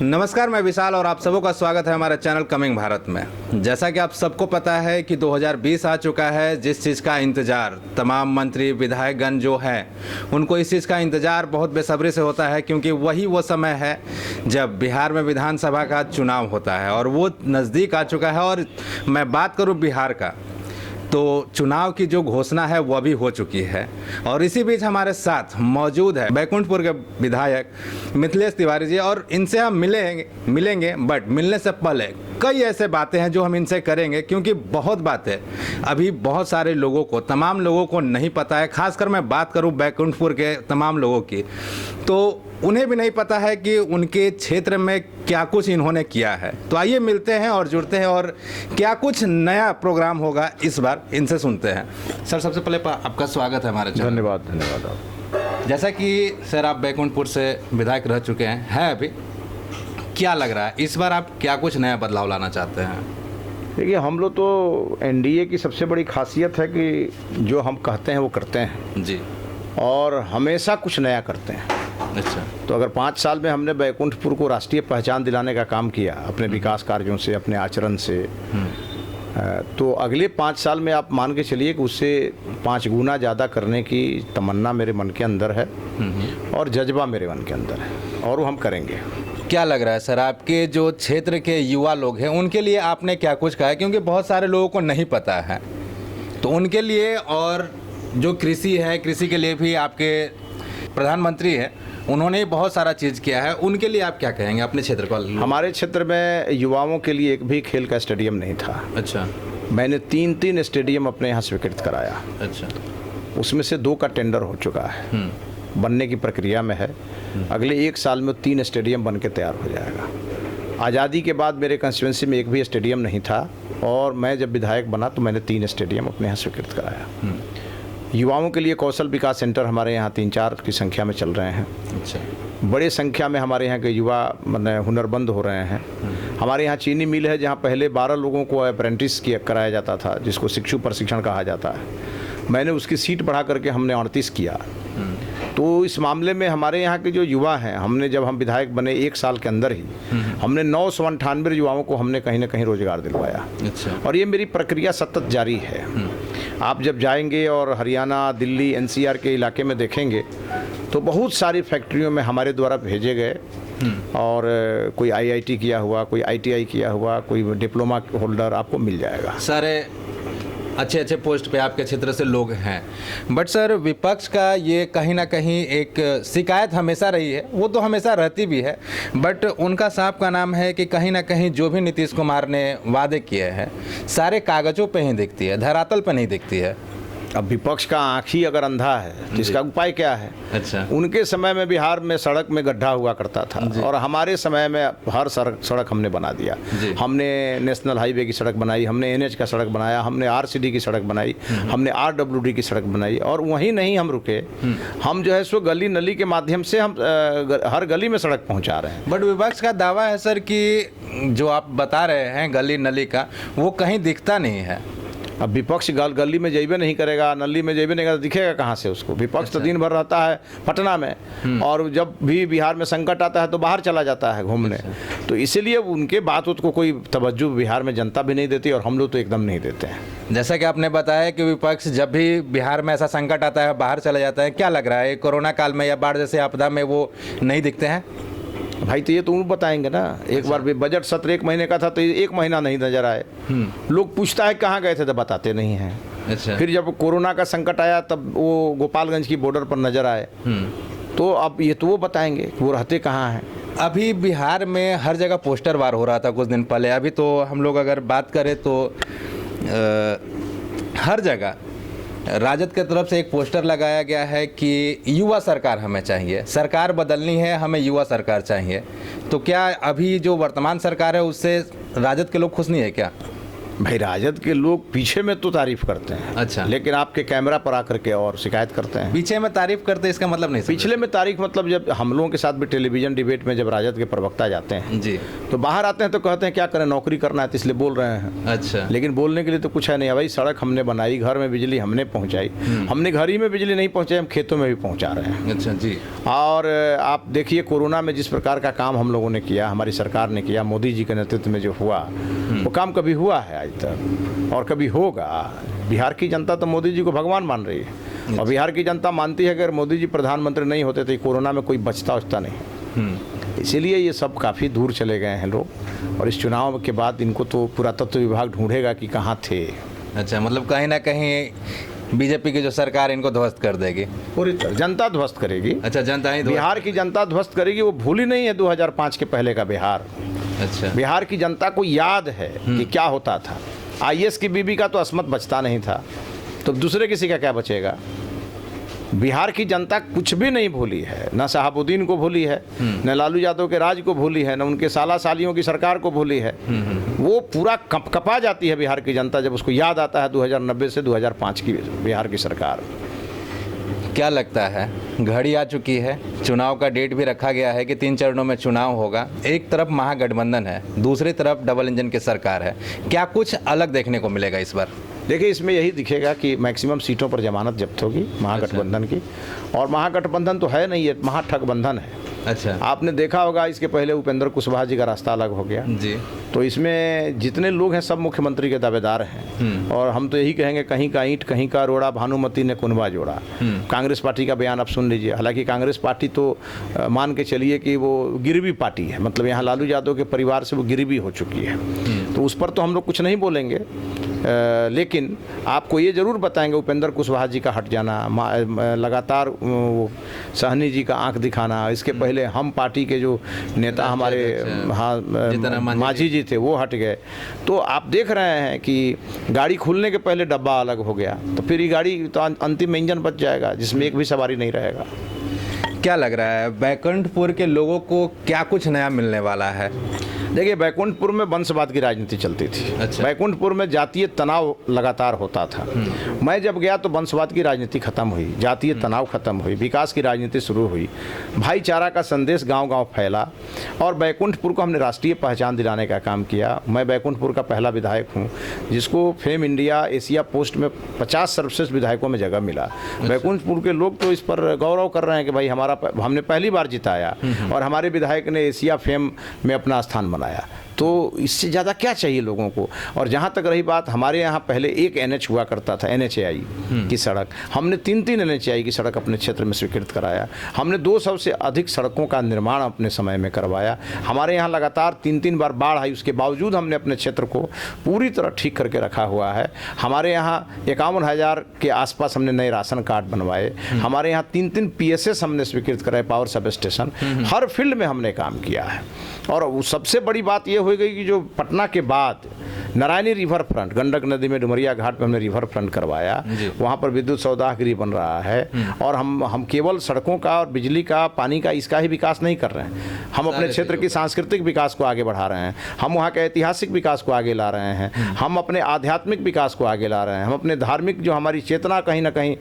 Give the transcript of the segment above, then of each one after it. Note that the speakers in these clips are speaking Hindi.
नमस्कार, मैं विशाल और आप सबों का स्वागत है हमारे चैनल कमिंग भारत में। जैसा कि आप सबको पता है कि 2020 आ चुका है, जिस चीज़ का इंतज़ार तमाम मंत्री विधायकगण जो हैं उनको इस चीज़ का इंतज़ार बहुत बेसब्री से होता है, क्योंकि वही वो समय है जब बिहार में विधानसभा का चुनाव होता है और वो नज़दीक आ चुका है। और मैं बात करूँ बिहार का, तो चुनाव की जो घोषणा है वह भी हो चुकी है। और इसी बीच हमारे साथ मौजूद है बैकुंठपुर के विधायक मिथिलेश तिवारी जी, और इनसे हम मिलेंगे बट मिलने से पहले कई ऐसे बातें हैं जो हम इनसे करेंगे, क्योंकि बहुत बातें अभी बहुत सारे लोगों को, तमाम लोगों को नहीं पता है। खासकर मैं बात करूं बैकुंठपुर के तमाम लोगों की, तो उन्हें भी नहीं पता है कि उनके क्षेत्र में क्या कुछ इन्होंने किया है। तो आइए मिलते हैं और जुड़ते हैं और क्या कुछ नया प्रोग्राम होगा इस बार इनसे सुनते हैं। सर, सबसे पहले आपका स्वागत है हमारे चैनल। धन्यवाद आप। जैसा कि सर आप बैकुंठपुर से विधायक रह चुके हैं अभी, क्या लग रहा है इस बार आप क्या कुछ नया बदलाव लाना चाहते हैं? देखिए, हम लोग तो एनडीए की सबसे बड़ी खासियत है कि जो हम कहते हैं वो करते हैं जी, और हमेशा कुछ नया करते हैं। अच्छा, तो अगर 5 साल में हमने बैकुंठपुर को राष्ट्रीय पहचान दिलाने का काम किया अपने विकास कार्यों से, अपने आचरण से, तो अगले 5 साल में आप मान के चलिए कि उससे 5 गुना ज़्यादा करने की तमन्ना मेरे मन के अंदर है और जज्बा मेरे मन के अंदर है, और वो हम करेंगे। क्या लग रहा है सर, आपके जो क्षेत्र के युवा लोग हैं उनके लिए आपने क्या कुछ कहा है? क्योंकि बहुत सारे लोगों को नहीं पता है, तो उनके लिए, और जो कृषि है, कृषि के लिए भी आपके प्रधानमंत्री हैं, उन्होंने बहुत सारा चीज़ किया है, उनके लिए आप क्या कहेंगे अपने क्षेत्र को? हमारे क्षेत्र में युवाओं के लिए एक भी खेल का स्टेडियम नहीं था। अच्छा, मैंने 3 स्टेडियम अपने यहाँ स्वीकृत कराया। अच्छा, उसमें से 2 का टेंडर हो चुका है, बनने की प्रक्रिया में है। अगले 1 साल में 3 स्टेडियम बन के तैयार हो जाएगा। आज़ादी के बाद मेरे कंस्टिट्यूंसी में एक भी स्टेडियम नहीं था, और मैं जब विधायक बना तो मैंने 3 स्टेडियम अपने यहाँ स्वीकृत कराया। युवाओं के लिए कौशल विकास सेंटर हमारे यहाँ 3-4 की संख्या में चल रहे हैं। अच्छा, बड़े संख्या में हमारे यहाँ के युवा हुनरबंद हो रहे हैं। हमारे यहाँ चीनी मिल है, जहाँ पहले 12 लोगों को अप्रेंटिस कराया जाता था, जिसको शिक्षु प्रशिक्षण कहा जाता है। मैंने उसकी सीट बढ़ा करके हमने 38 किया। तो इस मामले में हमारे यहाँ के जो युवा हैं, हमने जब हम विधायक बने 1 साल के अंदर ही हमने 998 युवाओं को हमने कहीं ना कहीं रोजगार दिलवाया। अच्छा, और ये मेरी प्रक्रिया सतत जारी है। आप जब जाएंगे और हरियाणा, दिल्ली, एनसीआर के इलाके में देखेंगे तो बहुत सारी फैक्ट्रियों में हमारे द्वारा भेजे गए, और कोई आईआईटी किया हुआ, कोई आईटीआई किया हुआ, कोई डिप्लोमा होल्डर आपको मिल जाएगा। सारे अच्छे पोस्ट पे आपके क्षेत्र से लोग हैं। बट सर, विपक्ष का ये कहीं ना कहीं एक शिकायत हमेशा रही है, वो तो हमेशा रहती भी है, बट उनका साहब का नाम है कि कहीं ना कहीं जो भी नीतीश कुमार ने वादे किए हैं सारे कागज़ों पे ही दिखती है, धरातल पे नहीं दिखती है। अब विपक्ष का आँख ही अगर अंधा है तो इसका उपाय क्या है? अच्छा, उनके समय में बिहार में सड़क में गड्ढा हुआ करता था, और हमारे समय में हर सड़क हमने बना दिया। हमने नेशनल हाईवे की सड़क बनाई, हमने एनएच का सड़क बनाया, हमने आरसीडी की सड़क बनाई, हमने आरडब्ल्यूडी की सड़क बनाई, और वहीं नहीं हम रुके। हम जो है सो गली नली के माध्यम से हम हर गली में सड़क पहुंचा रहे हैं। बट विपक्ष का दावा है सर कि जो आप बता रहे हैं गली नली का, वो कहीं दिखता नहीं है। अब विपक्ष गली में जेबे नहीं करेगा, नली में जेबे नहीं करेगा, दिखेगा कहाँ से उसको? विपक्ष तो दिन भर रहता है पटना में, और जब भी बिहार में संकट आता है तो बाहर चला जाता है घूमने। तो इसीलिए उनके बात को कोई तवज्जो बिहार में जनता भी नहीं देती, और हम लोग तो एकदम नहीं देते हैं। जैसा कि आपने बताया कि विपक्ष जब भी बिहार में ऐसा संकट आता है बाहर चला जाता है, क्या लग रहा है कोरोना काल में या बाढ़ जैसे आपदा में वो नहीं दिखते हैं? भाई, तो ये तो उन बताएंगे ना। एक बार भी बजट सत्र 1 महीने का था तो 1 महीना नहीं नजर आए। लोग पूछता है कहाँ गए थे, तो बताते नहीं हैं। अच्छा, फिर जब कोरोना का संकट आया तब वो गोपालगंज की बॉर्डर पर नजर आए, तो अब ये तो वो बताएंगे वो रहते कहाँ हैं। अभी बिहार में हर जगह पोस्टर वार हो रहा था कुछ दिन पहले। अभी तो हम लोग अगर बात करें तो हर जगह राजद की तरफ से एक पोस्टर लगाया गया है कि युवा सरकार हमें चाहिए, सरकार बदलनी है, हमें युवा सरकार चाहिए। तो क्या अभी जो वर्तमान सरकार है उससे राजद के लोग खुश नहीं है क्या? भाई राजद के लोग पीछे में तो तारीफ करते हैं, अच्छा। लेकिन आपके कैमरा पर आकर के और शिकायत करते हैं। पीछे में तारीफ करते इसका मतलब नहीं समझे। पिछले में तारीफ मतलब जब हम लोगों के साथ भी टेलीविजन डिबेट में जब राजद के प्रवक्ता जाते हैं जी, तो बाहर आते हैं तो कहते हैं क्या करें, नौकरी करना है तो इसलिए बोल रहे हैं। अच्छा। लेकिन बोलने के लिए तो कुछ है नहीं। भाई सड़क हमने बनाई, घर में बिजली हमने पहुंचाई, हमने घर ही में बिजली नहीं पहुंचाई, हम खेतों में भी पहुंचा रहे हैं। अच्छा जी। और आप देखिए कोरोना में जिस प्रकार का काम हम लोगों ने किया, हमारी सरकार ने किया, मोदी जी के नेतृत्व में जो हुआ वो काम कभी हुआ है आज तक और कभी होगा। बिहार की जनता तो मोदी जी को भगवान मान रही है और बिहार की जनता मानती है कि अगर मोदी जी प्रधानमंत्री नहीं होते तो ये कोरोना में कोई बचता उचता नहीं। इसीलिए ये सब काफ़ी दूर चले गए हैं लोग और इस चुनाव के बाद इनको तो पुरातत्व विभाग ढूंढेगा कि कहाँ थे। अच्छा, मतलब कहीं ना कहीं बीजेपी की जो सरकार इनको ध्वस्त कर देगी, पूरी तरह जनता ध्वस्त करेगी। अच्छा, जनता ही बिहार की जनता ध्वस्त करेगी। वो भूली नहीं है 2005 के पहले का बिहार। अच्छा। बिहार की जनता को याद है कि क्या होता था। आईएएस की बीबी का तो अस्मत बचता नहीं था, तो दूसरे किसी का क्या बचेगा। बिहार की जनता कुछ भी नहीं भूली है, न शहाबुद्दीन को भूली है, न लालू यादव के राज को भूली है, न उनके साला सालियों की सरकार को भूली है। वो पूरा कपकपा जाती है बिहार की जनता जब उसको याद आता है 2090 से 2005 की बिहार की सरकार। क्या लगता है, घड़ी आ चुकी है, चुनाव का डेट भी रखा गया है कि 3 चरणों में चुनाव होगा। एक तरफ महागठबंधन है, दूसरी तरफ डबल इंजन की सरकार है। क्या कुछ अलग देखने को मिलेगा इस बार? देखिए इसमें यही दिखेगा कि मैक्सिमम सीटों पर जमानत जब्त होगी महागठबंधन की। और महागठबंधन तो है नहीं, ये महाठगबंधन है। अच्छा। आपने देखा होगा इसके पहले उपेंद्र कुशवाहा जी का रास्ता अलग हो गया जी। तो इसमें जितने लोग हैं सब मुख्यमंत्री के दावेदार हैं। और हम तो यही कहेंगे कहीं का ईंट कहीं का रोड़ा, भानुमति ने कुनबा जोड़ा। कांग्रेस पार्टी का बयान आप सुन लीजिए। हालांकि कांग्रेस पार्टी तो मान के चलिए कि वो गिरवी पार्टी है, मतलब यहाँ लालू यादव के परिवार से वो गिरवी हो चुकी है, तो उस पर तो हम लोग कुछ नहीं बोलेंगे। लेकिन आपको ये ज़रूर बताएंगे उपेंद्र कुशवाहा जी का हट जाना, लगातार वो सहनी जी का आंख दिखाना, इसके पहले हम पार्टी के जो नेता हमारे हाँ मांझी जी थे वो हट गए। तो आप देख रहे हैं कि गाड़ी खुलने के पहले डब्बा अलग हो गया, तो फिर ये गाड़ी तो अंतिम इंजन बच जाएगा जिसमें एक भी सवारी नहीं रहेगा। क्या लग रहा है बैकुंठपुर के लोगों को क्या कुछ नया मिलने वाला है? देखिए बैकुंठपुर में वंशवाद की राजनीति चलती थी। अच्छा। बैकुंठपुर में जातीय तनाव लगातार होता था। मैं जब गया तो वंशवाद की राजनीति खत्म हुई, जातीय तनाव खत्म हुई, विकास की राजनीति शुरू हुई, भाईचारा का संदेश गांव-गांव फैला और बैकुंठपुर को हमने राष्ट्रीय पहचान दिलाने का काम किया। मैं बैकुंठपुर का पहला विधायक हूँ जिसको फेम इंडिया एशिया पोस्ट में 50 सर्वश्रेष्ठ विधायकों में जगह मिला। बैकुंठपुर के लोग तो इस पर गौरव कर रहे हैं कि भाई हमने पहली बार जिताया और हमारे विधायक ने एशिया फेम में अपना स्थान बनाया। तो इससे ज़्यादा क्या चाहिए लोगों को। और जहाँ तक रही बात, हमारे यहाँ पहले एक NH हुआ करता था, NHAI की सड़क। हमने 3 NHAI की सड़क अपने क्षेत्र में स्वीकृत कराया। हमने 200 से अधिक सड़कों का निर्माण अपने समय में करवाया। हमारे यहाँ लगातार 3 बार बाढ़ आई, उसके बावजूद हमने अपने क्षेत्र को पूरी तरह ठीक करके रखा हुआ है। हमारे यहाँ 51,000 के आसपास हमने नए राशन कार्ड बनवाए। हमारे यहाँ 3 PSS हमने स्वीकृत कराए, पावर सब स्टेशन। हर फील्ड में हमने काम किया है। और सबसे बड़ी बात ये हो गई कि जो पटना के बाद नारायणी रिवर फ्रंट, गंडक नदी में डुमरिया घाट पे हमने रिवर फ्रंट करवाया। वहाँ पर विद्युत सौदाह गृह बन रहा है। और हम केवल सड़कों का और बिजली का, पानी का, इसका ही विकास नहीं कर रहे हैं। हम अपने क्षेत्र की सांस्कृतिक विकास को आगे बढ़ा रहे हैं। हम वहाँ के ऐतिहासिक विकास को आगे ला रहे हैं। हम अपने आध्यात्मिक विकास को आगे ला रहे हैं। हम अपने धार्मिक जो हमारी चेतना कहीं ना कहीं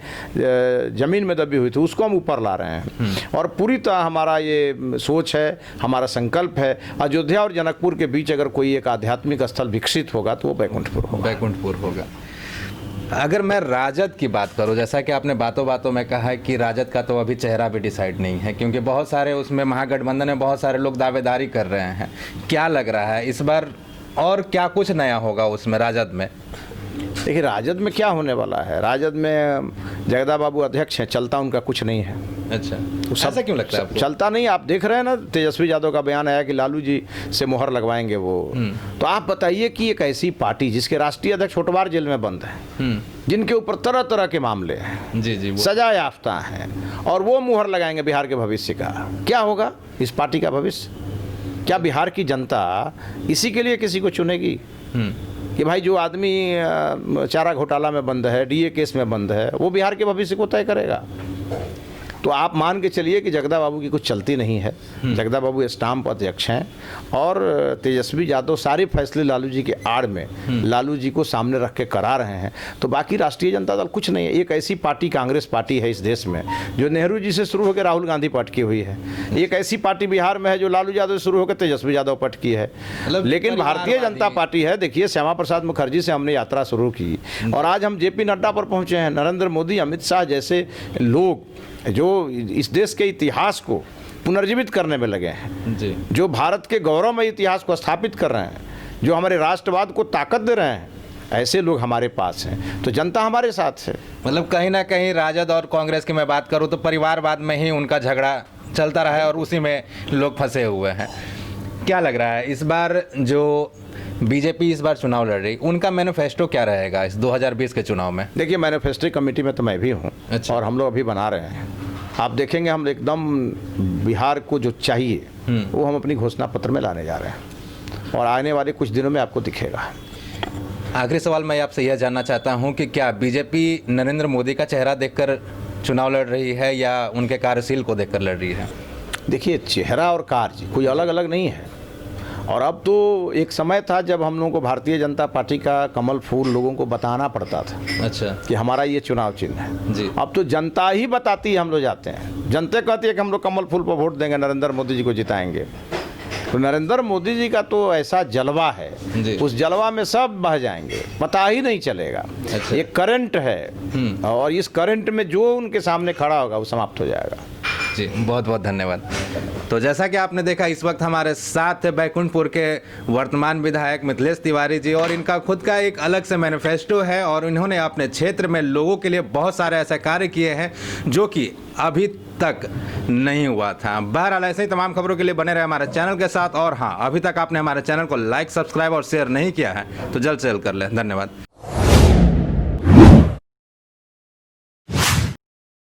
जमीन में दबी हुई थी उसको हम ऊपर ला रहे हैं। और पूरी तरह हमारा ये सोच है, हमारा संकल्प है, अयोध्या और जनकपुर के बीच अगर कोई एक आध्यात्मिक स्थल विकसित होगा तो वो बैकुंठपुर होगा। बैकुंठपुर होगा। अगर मैं राजद की बात करूं, जैसा कि आपने बातों बातों में कहा है कि राजद का तो अभी चेहरा भी डिसाइड नहीं है, क्योंकि बहुत सारे उसमें महागठबंधन में बहुत सारे लोग दावेदारी कर रहे हैं। क्या लग रहा है इस बार और क्या कुछ नया होगा उसमें राजद में? देखिए राजद में क्या होने वाला है, राजद में जगदा बाबू अध्यक्ष हैं, चलता उनका कुछ नहीं है। अच्छा, ऐसा क्यों लगता है आपको? चलता नहीं। आप देख रहे हैं ना, तेजस्वी यादव का बयान आया कि लालू जी से मोहर लगवाएंगे वो। तो आप बताइए कि एक ऐसी पार्टी जिसके राष्ट्रीय अध्यक्ष होटवार जेल में बंद है, जिनके ऊपर तरह तरह के मामले हैं, जी सजा याफ्ता हैं, और वो मोहर लगाएंगे बिहार के भविष्य का, क्या होगा इस पार्टी का भविष्य? क्या बिहार की जनता इसी के लिए किसी को चुनेगी कि भाई जो आदमी चारा घोटाला में बंद है, DA केस में बंद है, वो बिहार के भविष्य को तय करेगा? तो आप मान के चलिए कि जगदा बाबू की कुछ चलती नहीं है। जगदा बाबू स्टाम्प अध्यक्ष हैं और तेजस्वी यादव सारे फैसले लालू जी के आड़ में लालू जी को सामने रख के करा रहे हैं। तो बाकी राष्ट्रीय जनता दल कुछ नहीं है। एक ऐसी पार्टी कांग्रेस पार्टी है इस देश में जो नेहरू जी से शुरू होकर राहुल गांधी पटकी हुई है। एक ऐसी पार्टी बिहार में है जो लालू यादव से शुरू होकर तेजस्वी यादव पटकी है। लेकिन भारतीय जनता पार्टी है, देखिए श्यामा प्रसाद मुखर्जी से हमने यात्रा शुरू की और आज हम जेपी नड्डा पर पहुंचे हैं। नरेंद्र मोदी, अमित शाह जैसे लोग जो इस देश के इतिहास को पुनर्जीवित करने में लगे हैं जी, जो भारत के गौरवमय इतिहास को स्थापित कर रहे हैं, जो हमारे राष्ट्रवाद को ताकत दे रहे हैं, ऐसे लोग हमारे पास हैं। तो जनता हमारे साथ है। मतलब कहीं ना कहीं राजद और कांग्रेस की मैं बात करूं तो परिवारवाद में ही उनका झगड़ा चलता रहा है और उसी में लोग फंसे हुए हैं। क्या लग रहा है इस बार जो बीजेपी इस बार चुनाव लड़ रही, उनका मैनिफेस्टो क्या रहेगा इस 2020 के चुनाव में? देखिए, मैनिफेस्टो कमेटी में तो मैं भी हूँ। अच्छा। और हम लोग अभी बना रहे हैं। आप देखेंगे हम एकदम बिहार को जो चाहिए वो हम अपनी घोषणा पत्र में लाने जा रहे हैं और आने वाले कुछ दिनों में आपको दिखेगा। आखिरी सवाल मैं आपसे यह जानना चाहता हूं कि क्या बीजेपी नरेंद्र मोदी का चेहरा देखकर चुनाव लड़ रही है या उनके कार्यशील को देखकर लड़ रही है? देखिए, चेहरा और कार्य कोई अलग अलग नहीं है। और अब तो एक समय था जब हम लोगों को भारतीय जनता पार्टी का कमल फूल लोगों को बताना पड़ता था। अच्छा। कि हमारा ये चुनाव चिन्ह है जी। अब तो जनता ही बताती है, हम लोग जाते हैं, जनता कहती है कि हम लोग कमल फूल पर वोट देंगे, नरेंद्र मोदी जी को जिताएंगे। तो नरेंद्र मोदी जी का तो ऐसा जलवा है, उस जलवा में सब बह जाएंगे, पता ही नहीं चलेगा। अच्छा। एक करंट है और इस करंट में जो उनके सामने खड़ा होगा वो समाप्त हो जाएगा। जी, बहुत बहुत धन्यवाद। तो जैसा कि आपने देखा, इस वक्त हमारे साथ बैकुंठपुर के वर्तमान विधायक मिथिलेश तिवारी जी और इनका खुद का एक अलग से मैनिफेस्टो है और इन्होंने अपने क्षेत्र में लोगों के लिए बहुत सारे ऐसे कार्य किए हैं जो कि अभी तक नहीं हुआ था। बहरहाल ऐसे ही तमाम खबरों के लिए बने रहे हमारे चैनल के साथ। और हाँ, अभी तक आपने हमारे चैनल को लाइक, सब्सक्राइब और शेयर नहीं किया है तो जल्द से जल्द कर लें। धन्यवाद।